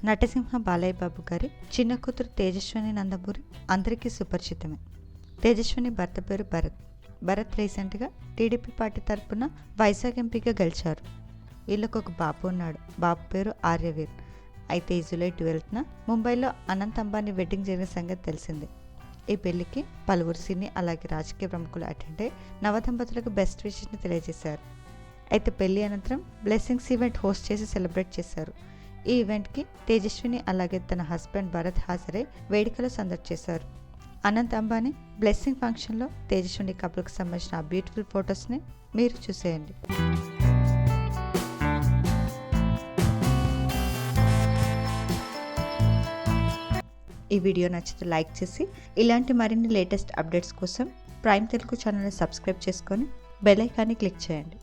నటసింహ బాలయ్య బాబు గారి చిన్న కూతురు తేజస్విని నందమూరి అందరికీ సుపరిచితమే. తేజస్విని భర్త పేరు భరత్ రీసెంట్గా టీడీపీ పార్టీ తరఫున వైజాగ్ ఎంపీగా గెలిచారు. వీళ్ళకు ఒక బాబు ఉన్నాడు. బాబు పేరు ఆర్యవీర్. అయితే ఈ జూలై 12న ముంబైలో అనంత్ అంబానీ వెడ్డింగ్ జరిగిన సంగతి తెలిసిందే. ఈ పెళ్లికి పలువురు సినీ అలాగే రాజకీయ ప్రముఖులు అటెండ్ అయి నవదంపతులకు బెస్ట్ విషెస్ని తెలియజేశారు. అయితే పెళ్లి అనంతరం బ్లెస్సింగ్స్ ఈవెంట్ హోస్ట్ చేసి సెలబ్రేట్ చేశారు. ఈ ఈవెంట్కి తేజస్విని అలాగే తన హస్బెండ్ భరత్ హాజరై వేడుకలో సందడి చేశారు. అనంత్ అంబానీ బ్లెస్సింగ్ ఫంక్షన్లో తేజస్విని కపుల్కి సంబంధించిన బ్యూటిఫుల్ ఫొటోస్ని మీరు చూసేయండి. ఈ వీడియో నచ్చితే లైక్ చేసి ఇలాంటి మరిన్ని లేటెస్ట్ అప్డేట్స్ కోసం ప్రైమ్ తెలుగు ఛానల్ని సబ్స్క్రైబ్ చేసుకొని బెల్ ఐకాన్ని క్లిక్ చేయండి.